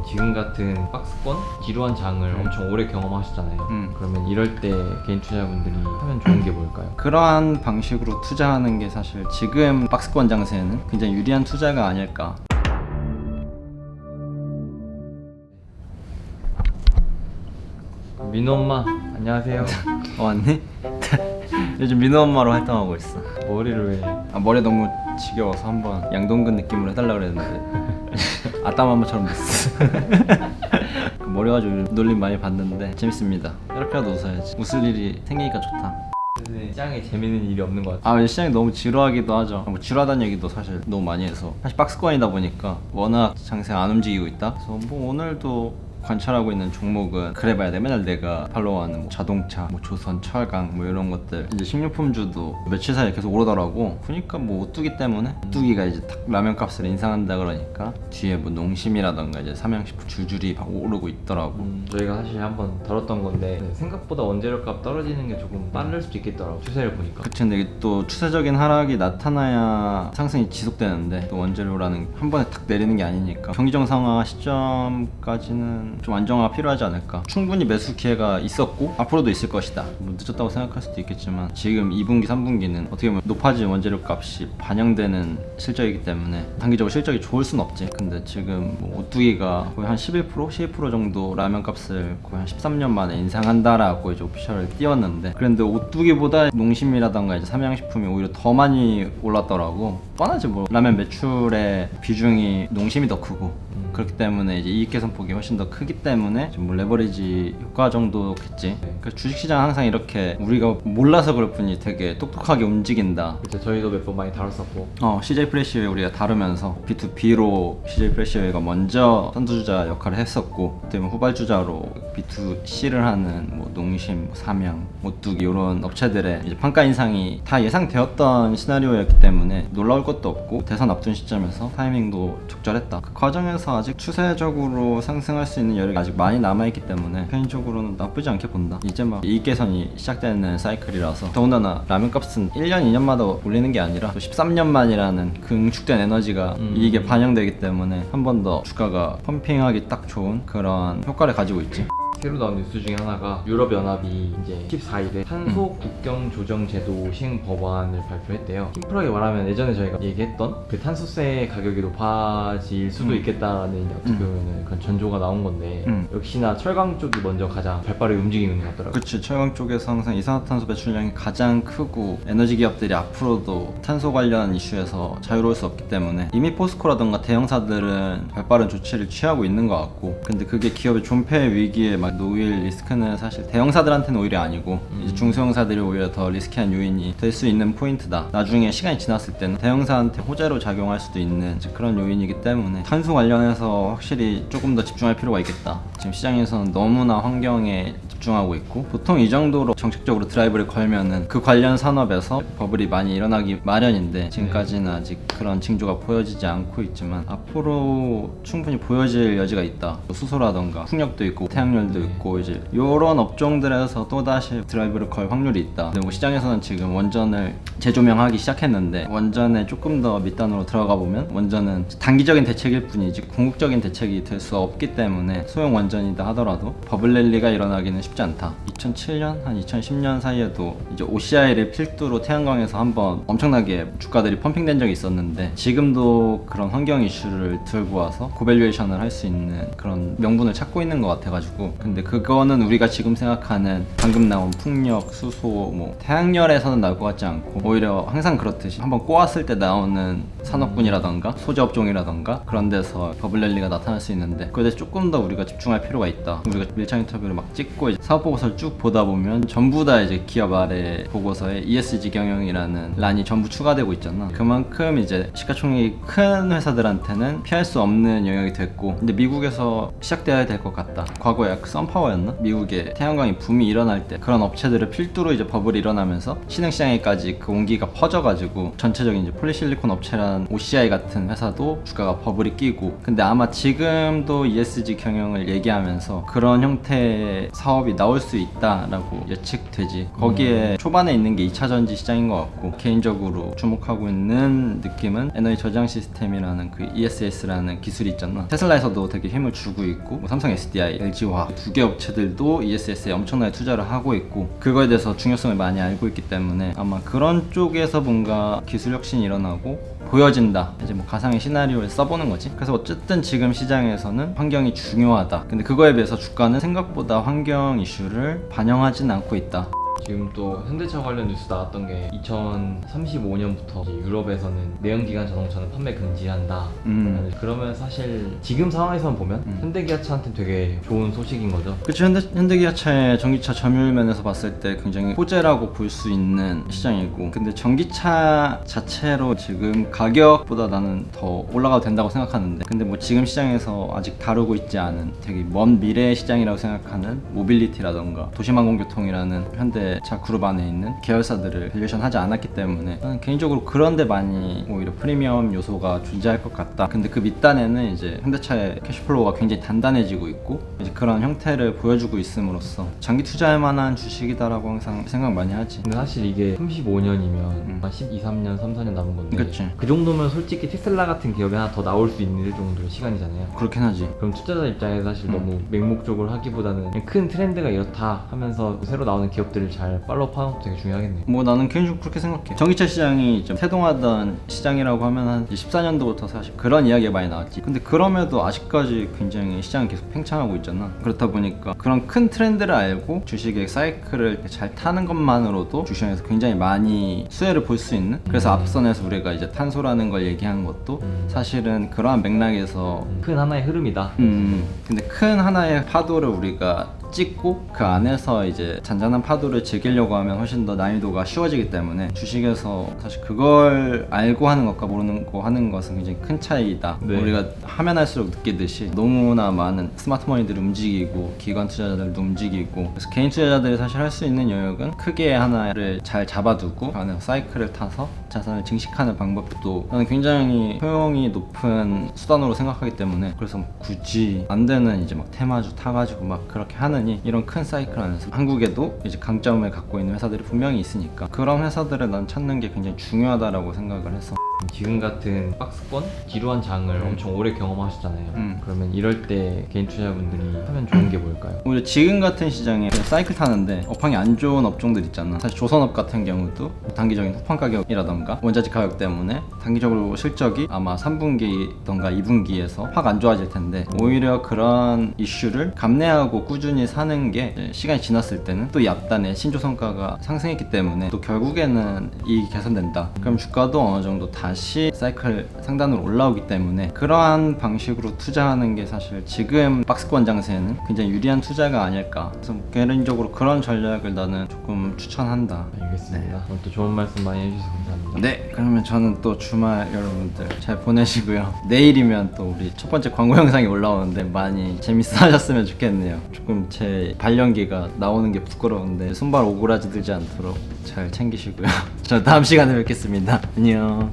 지금 같은 박스권 지루한 장을 엄청 오래 경험하셨잖아요. 그러면 이럴 때 개인 투자자분들이 하면 좋은 게 뭘까요? 그러한 방식으로 투자하는 게 사실 지금 박스권 장세에는 굉장히 유리한 투자가 아닐까. 민호 엄마 안녕하세요. 왔니? 요즘 민호 엄마로 활동하고 있어. 머리를 왜? 머리 너무 지겨워서 한번 양동근 느낌으로 해달라고 그랬는데 아따맘마처럼 됐어. 그 머리 가지고 놀림 많이 받는데 재밌습니다. 이렇게라도 웃어야지. 웃을 일이 생기니까 좋다. 요새 시장에 재밌는 일이 없는 것 같아요. 시장이 너무 지루하기도 하죠. 뭐 지루하다는 얘기도 사실 너무 많이 해서 사실 박스권이다 보니까 워낙 장세가 안 움직이고 있다. 그래서 뭐 오늘도 관찰하고 있는 종목은 그래봐야 돼. 맨날 내가 팔로우하는 뭐 자동차, 뭐 조선, 철강 뭐 이런 것들. 이제 식료품주도 며칠 사이에 계속 오르더라고. 그러니까 뭐 오뚜기 때문에 오뚜기가 이제 딱 라면 값을 인상한다 그러니까 뒤에 뭐 농심이라던가 이제 삼양식품 줄줄이 막 오르고 있더라고. 저희가 사실 한번 다뤘던 건데 생각보다 원재료값 떨어지는 게 조금 빠를 수도 있겠더라고. 추세를 보니까. 그치. 근데 이게 또 추세적인 하락이 나타나야 상승이 지속되는데 또 원재료라는 한 번에 탁 내리는 게 아니니까 경기 정상화 시점까지는 좀 안정화가 필요하지 않을까. 충분히 매수 기회가 있었고 앞으로도 있을 것이다. 뭐 늦었다고 생각할 수도 있겠지만 지금 2분기, 3분기는 어떻게 보면 높아진 원재료 값이 반영되는 실적이기 때문에 단기적으로 실적이 좋을 순 없지. 근데 지금 뭐 오뚜기가 거의 한 11%, 12% 정도 라면 값을 거의 한 13년 만에 인상한다라고 이제 오피셜을 띄웠는데, 그런데 오뚜기보다 농심이라던가 이제 삼양식품이 오히려 더 많이 올랐더라고. 뻔하지 뭐. 라면 매출의 비중이 농심이 더 크고 그렇기 때문에 이제 이익 개선폭이 훨씬 더 크기 때문에 뭐 레버리지 효과 정도겠지. 그러니까 주식시장 항상 이렇게 우리가 몰라서 그럴 뿐이 되게 똑똑하게 움직인다. 그때 저희도 몇 번 많이 다뤘었고. CJ 프레시웨이 우리가 다루면서 B2B로 CJ 프레시웨이가 먼저 선두주자 역할을 했었고, 그때 후발주자로 B2C를 하는 뭐 농심, 삼양, 오뚜기 이런 업체들의 이제 판가 인상이 다 예상되었던 시나리오였기 때문에 놀라울 것도 없고 대선 앞둔 시점에서 타이밍도 적절했다. 그 과정에서 아직 추세적으로 상승할 수 있는 여력이 아직 많이 남아있기 때문에 개인적으로는 나쁘지 않게 본다. 이제 막 이익 개선이 시작되는 사이클이라서, 더군다나 라면 값은 1년, 2년마다 올리는 게 아니라 또 13년 만이라는 그 응축된 에너지가 이익에 반영되기 때문에 한 번 더 주가가 펌핑하기 딱 좋은 그런 효과를 가지고 있지. 새로 나온 뉴스 중에 하나가 유럽연합이 이제 14일에 탄소 국경 조정 제도 시행 법안을 발표했대요. 심플하게 말하면 예전에 저희가 얘기했던 그 탄소세 가격이 높아질 수도 있겠다는 어떻게 보면 그런 전조가 나온 건데 역시나 철강 쪽이 먼저 가장 발빠르게 움직이는 것 같더라고요. 그치. 철강 쪽에서 항상 이산화탄소 배출량이 가장 크고 에너지 기업들이 앞으로도 탄소 관련 이슈에서 자유로울 수 없기 때문에 이미 포스코라던가 대형사들은 발빠른 조치를 취하고 있는 것 같고, 근데 그게 기업의 존폐 위기에 막 놓일 리스크는 사실 대형사들한테는 오히려 아니고 이제 중소형사들이 오히려 더 리스키한 요인이 될 수 있는 포인트다. 나중에 시간이 지났을 때는 대형사한테 호재로 작용할 수도 있는 그런 요인이기 때문에 탄소 관련해서 확실히 조금 더 집중할 필요가 있겠다. 지금 시장에서는 너무나 환경에 집중하고 있고, 보통 이 정도로 정책적으로 드라이브를 걸면은 그 관련 산업에서 버블이 많이 일어나기 마련인데 지금까지는 아직 그런 징조가 보여지지 않고 있지만 앞으로 충분히 보여질 여지가 있다. 수소라던가 풍력도 있고 태양열도 있고 이제 이런 업종들에서 또다시 드라이브를 걸 확률이 있다. 근데 뭐 시장에서는 지금 원전을 재조명하기 시작했는데 원전에 조금 더 밑단으로 들어가 보면 원전은 단기적인 대책일 뿐이지 궁극적인 대책이 될 수 없기 때문에 소형 원전이다 하더라도 버블랠리가 일어나기는 쉽지 않다. 2007년 한 2010년 사이에도 이제 OCI를 필두로 태양광에서 한번 엄청나게 주가들이 펌핑된 적이 있었는데 지금도 그런 환경 이슈를 들고 와서 고밸류에이션을 할 수 있는 그런 명분을 찾고 있는 것 같아가지고, 근데 그거는 우리가 지금 생각하는 방금 나온 풍력, 수소, 뭐 태양열에서는 나올 것 같지 않고 오히려 항상 그렇듯이 한번 꼬았을 때 나오는 산업군이라던가 소재업종이라던가 그런 데서 버블랠리가 나타날 수 있는데 그에 대해서 조금 더 우리가 집중할 필요가 있다. 우리가 밀착 인터뷰를 막 찍고 이제 사업 보고서를 쭉 보다 보면 전부 다 이제 기업 아래 보고서에 ESG 경영이라는 란이 전부 추가되고 있잖아. 그만큼 이제 시가총액이 큰 회사들한테는 피할 수 없는 영역이 됐고, 근데 미국에서 시작돼야 될 것 같다. 과거에 선파워였나? 미국에 태양광이 붐이 일어날 때 그런 업체들을 필두로 이제 버블이 일어나면서 신흥시장에까지 그 온기가 퍼져가지고 전체적인 이제 폴리실리콘 업체란 OCI 같은 회사도 주가가 버블이 끼고, 근데 아마 지금도 ESG 경영을 얘기하면서 그런 형태의 사업이 가격이 나올 수 있다라고 예측되지. 거기에 초반에 있는 게 2차 전지 시장인 것 같고, 개인적으로 주목하고 있는 느낌은 에너지 저장 시스템이라는 그 ESS라는 기술이 있잖아. 테슬라에서도 되게 힘을 주고 있고, 뭐 삼성 SDI, LG화학 두 개 업체들도 ESS에 엄청나게 투자를 하고 있고, 그거에 대해서 중요성을 많이 알고 있기 때문에 아마 그런 쪽에서 뭔가 기술 혁신이 일어나고 보여진다. 이제 뭐 가상의 시나리오를 써보는 거지. 그래서 어쨌든 지금 시장에서는 환경이 중요하다. 근데 그거에 비해서 주가는 생각보다 환경 이슈를 반영하진 않고 있다. 지금 또 현대차 관련 뉴스 나왔던 게 2035년부터 유럽에서는 내연기관 자동차는 판매 금지한다. 그러면 사실 지금 상황에서만 보면 현대기아차한테 되게 좋은 소식인 거죠. 그치. 현대기아차의 전기차 점유율 면에서 봤을 때 굉장히 호재라고 볼 수 있는 시장이고, 근데 전기차 자체로 지금 가격보다 나는 더 올라가도 된다고 생각하는데, 근데 뭐 지금 시장에서 아직 다루고 있지 않은 되게 먼 미래의 시장이라고 생각하는 모빌리티라던가 도시망공교통이라는 현대차 그룹 안에 있는 계열사들을 밸류에이션 하지 않았기 때문에 저는 개인적으로 그런 데 많이 오히려 프리미엄 요소가 존재할 것 같다. 근데 그 밑단에는 이제 현대차의 캐시플로우가 굉장히 단단해지고 있고, 이제 그런 형태를 보여주고 있음으로써 장기 투자할 만한 주식이다라고 항상 생각 많이 하지. 근데 사실 이게 35년이면 한 12, 3년, 3, 4년 남은 건데, 그치. 그 정도면 솔직히 테슬라 같은 기업이 하나 더 나올 수 있는 정도의 시간이잖아요. 그렇긴 하지. 그럼 투자자 입장에서 사실 너무 맹목적으로 하기보다는 그냥 큰 트렌드가 이렇다 하면서 새로 나오는 기업들을 잘 팔로우하는 것도 되게 중요하겠네요. 뭐 나는 개인적으로 그렇게 생각해. 전기차 시장이 좀 태동하던 시장이라고 하면 한 14년도부터 사실 그런 이야기가 많이 나왔지. 근데 그럼에도 아직까지 굉장히 시장이 계속 팽창하고 있잖아. 그렇다 보니까 그런 큰 트렌드를 알고 주식의 사이클을 잘 타는 것만으로도 주식에서 굉장히 많이 수혜를 볼 수 있는, 그래서 앞선에서 우리가 이제 탄소라는 걸 얘기한 것도 사실은 그러한 맥락에서 큰 하나의 흐름이다. 근데 큰 하나의 파도를 우리가 찍고 그 안에서 이제 잔잔한 파도를 즐기려고 하면 훨씬 더 난이도가 쉬워지기 때문에 주식에서 사실 그걸 알고 하는 것과 모르는 거 하는 것은 굉장히 큰 차이다. 네. 우리가 하면 할수록 느끼듯이 너무나 많은 스마트머니들이 움직이고 기관 투자자들도 움직이고, 그래서 개인 투자자들이 사실 할 수 있는 영역은 크게 하나를 잘 잡아두고 그 안에서 사이클을 타서 자산을 증식하는 방법도 저는 굉장히 효용이 높은 수단으로 생각하기 때문에, 그래서 굳이 안 되는 이제 막 테마주 타가지고 막 그렇게 하느니 이런 큰 사이클 안에서 한국에도 이제 강점을 갖고 있는 회사들이 분명히 있으니까 그런 회사들을 난 찾는 게 굉장히 중요하다라고 생각을 했어. 지금 같은 박스권, 지루한 장을 엄청 오래 경험하셨잖아요. 그러면 이럴 때 개인 투자자분들이 하면 좋은 게 뭘까요? 오히려 지금 같은 시장에 그냥 사이클 타는데 업황이 안 좋은 업종들 있잖아. 사실 조선업 같은 경우도 단기적인 후판 가격이라던가 원자재 가격 때문에 단기적으로 실적이 아마 3분기던가 2분기에서 확 안 좋아질 텐데, 오히려 그런 이슈를 감내하고 꾸준히 사는 게 시간이 지났을 때는 또 이 앞단에 신조성가가 상승했기 때문에 또 결국에는 이익이 개선된다. 그럼 주가도 어느 정도 다시 사이클 상단으로 올라오기 때문에 그러한 방식으로 투자하는 게 사실 지금 박스권 장세에는 굉장히 유리한 투자가 아닐까. 그래서 개인적으로 그런 전략을 나는 조금 추천한다. 알겠습니다. 오늘 또 좋은 말씀 많이 해주셔서 감사합니다. 네, 그러면 저는 또 주말 여러분들 잘 보내시고요. 내일이면 또 우리 첫 번째 광고 영상이 올라오는데 많이 재밌어 하셨으면 좋겠네요. 조금 제 발연기가 나오는 게 부끄러운데 손발 오그라지 들지 않도록 잘 챙기시고요. 저 다음 시간에 뵙겠습니다. 안녕.